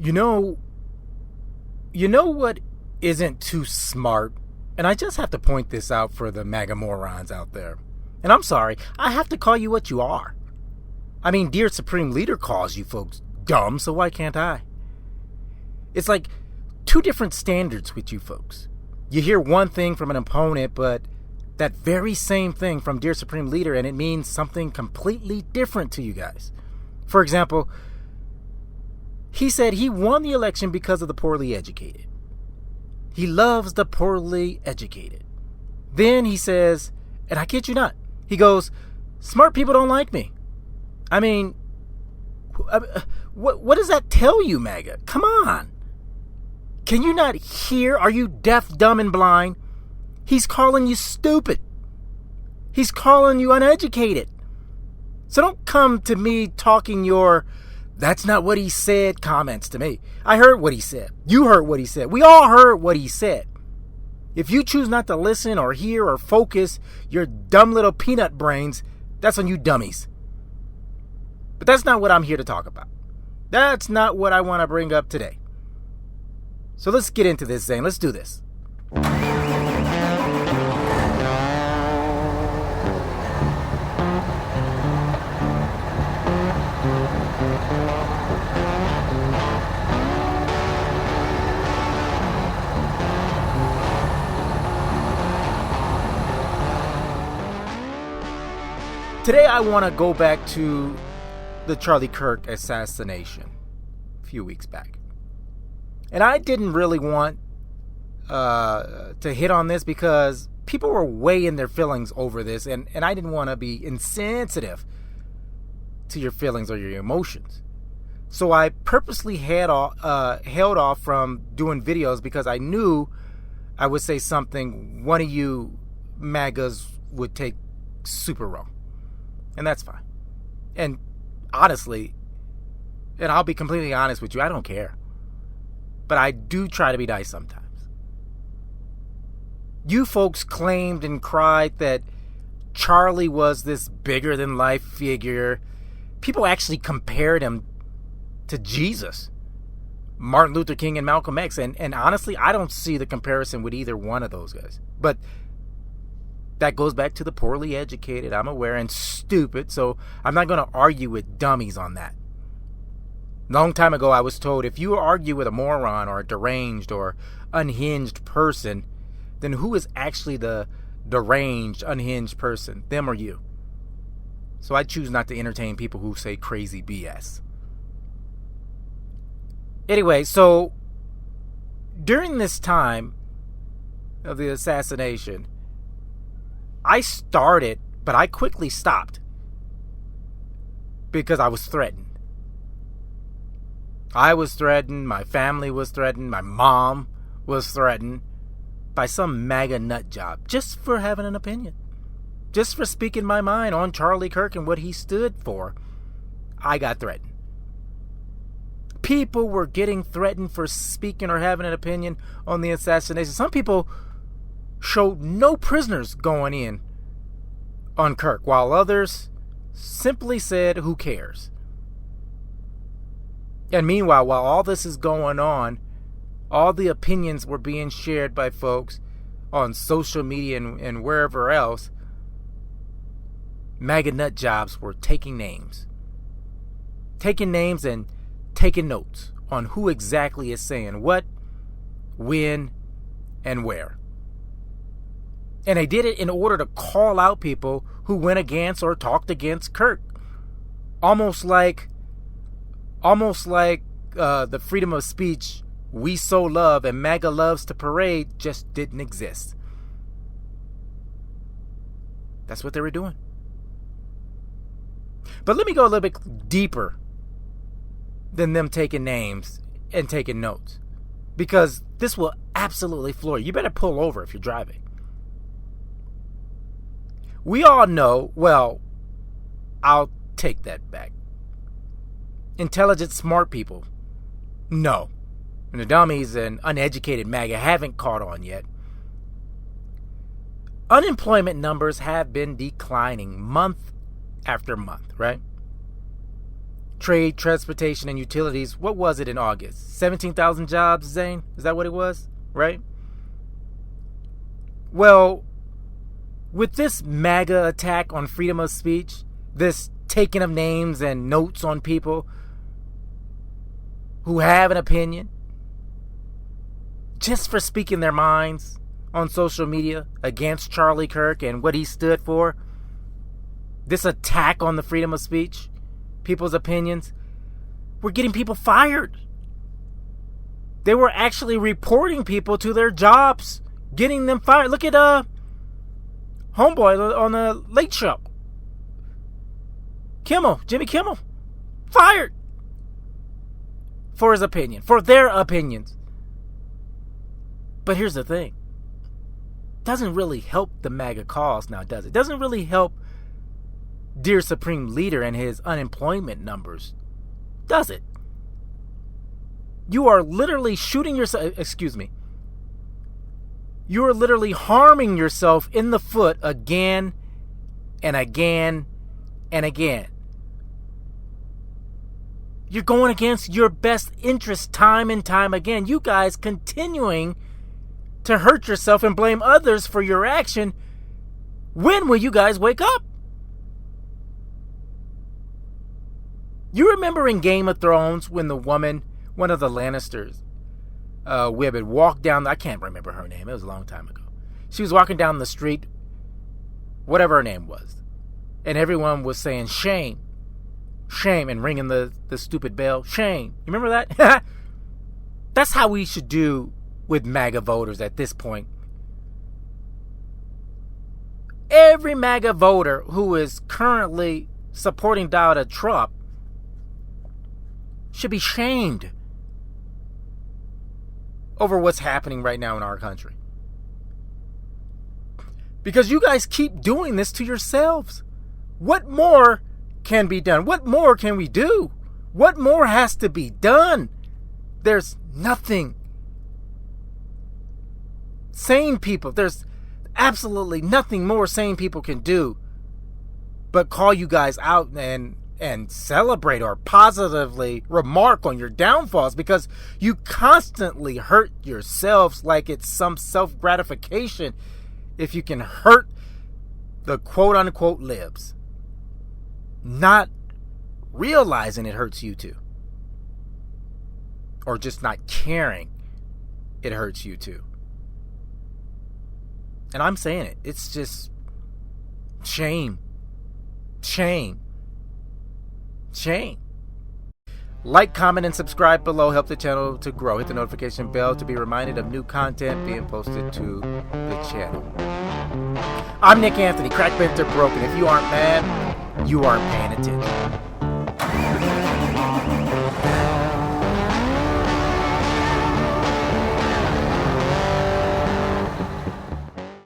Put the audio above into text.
You know, you know what isn't too smart? And I just have to point this out for the MAGA morons out there. And I'm sorry, I have to call you what you are. I mean, dear Supreme Leader calls you folks dumb, so why can't I? It's like two different standards with you folks. You hear one thing from an opponent, but that very same thing from dear Supreme Leader, and it means something completely different to you guys. For example, he said he won the election because of the poorly educated. He loves the poorly educated. Then he says, and I kid you not, he goes, smart people don't like me. I mean, what does that tell you, MAGA? Come on. Can you not hear? Are you deaf, dumb, and blind? He's calling you stupid. He's calling you uneducated. So don't come to me talking your, that's not what he said comments to me. I heard what he said. You heard what he said. We all heard what he said. If you choose not to listen or hear or focus your dumb little peanut brains, that's on you dummies. But that's not what I'm here to talk about. That's not what I want to bring up today. So let's get into this, Zane. Let's do this. Today I want to go back to the Charlie Kirk assassination a few weeks back. And I didn't really want to hit on this because people were way in their feelings over this, and I didn't want to be insensitive to your feelings or your emotions. So I purposely held off from doing videos because I knew I would say something one of you MAGAs would take super wrong. And that's fine. And honestly, and I'll be completely honest with you, I don't care. But I do try to be nice sometimes. You folks claimed and cried that Charlie was this bigger than life figure. People actually compared him to Jesus, Martin Luther King, and Malcolm X. And honestly, I don't see the comparison with either one of those guys. But that goes back to the poorly educated, I'm aware, and stupid. So I'm not going to argue with dummies on that. Long time ago, I was told if you argue with a moron or a deranged or unhinged person, then who is actually the deranged, unhinged person, them or you? So I choose not to entertain people who say crazy BS. Anyway, so during this time of the assassination, I started, but I quickly stopped because I was threatened. I was threatened, my family was threatened, my mom was threatened by some MAGA nut job just for having an opinion. Just for speaking my mind on Charlie Kirk and what he stood for. I got threatened. People were getting threatened for speaking or having an opinion on the assassination. Some people showed no prisoners going in on Kirk, while others simply said, who cares? And meanwhile, while all this is going on, all the opinions were being shared by folks on social media and wherever else, MAGA nut jobs were taking names and taking notes on who exactly is saying what, when, and where. And they did it in order to call out people who went against or talked against Kirk. Almost like the freedom of speech we so love and MAGA loves to parade just didn't exist. That's what they were doing. But let me go a little bit deeper than them taking names and taking notes, because this will absolutely floor you. You better pull over if you're driving. We all know, well, I'll take that back. Intelligent, smart people, no. And the dummies and uneducated MAGA haven't caught on yet. Unemployment numbers have been declining month after month, right? trade, transportation, and utilities. What was it in August? 17,000 jobs, Zane? Is that what it was? Right? Well, with this MAGA attack on freedom of speech, this taking of names and notes on people who have an opinion, just for speaking their minds on social media against Charlie Kirk and what he stood for, this attack on the freedom of speech, people's opinions, we're getting people fired. They were actually reporting people to their jobs, getting them fired. Look at homeboy on the Late Show. Jimmy Kimmel, fired for his opinion, for their opinions. But here's the thing. Doesn't really help the MAGA cause now, does it? Doesn't really help dear Supreme Leader and his unemployment numbers, does it? You are literally shooting yourself, you are literally harming yourself in the foot again and again and again. You're going against your best interest time and time again. You guys continuing to hurt yourself and blame others for your action. When will you guys wake up? You remember in Game of Thrones when the woman, one of the Lannisters, women, walked down, I can't remember her name, it was a long time ago. She was walking down the street, whatever her name was, and everyone was saying, shame, shame, and ringing the stupid bell, shame. You remember that? That's how we should do with MAGA voters at this point. Every MAGA voter who is currently supporting Donald Trump should be shamed over what's happening right now in our country. Because you guys keep doing this to yourselves. What more can be done? What more can we do? What more has to be done? There's nothing. Sane people, there's absolutely nothing more sane people can do but call you guys out and celebrate or positively remark on your downfalls, because you constantly hurt yourselves like it's some self-gratification if you can hurt the quote-unquote libs, not realizing it hurts you too, or just not caring it hurts you too. And I'm saying it. It's just shame. Shame. Shame. Like, comment, and subscribe below. Help the channel to grow. Hit the notification bell to be reminded of new content being posted to the channel. I'm Nick Anthony. Crack, bent, or broken. If you aren't mad, you aren't paying attention.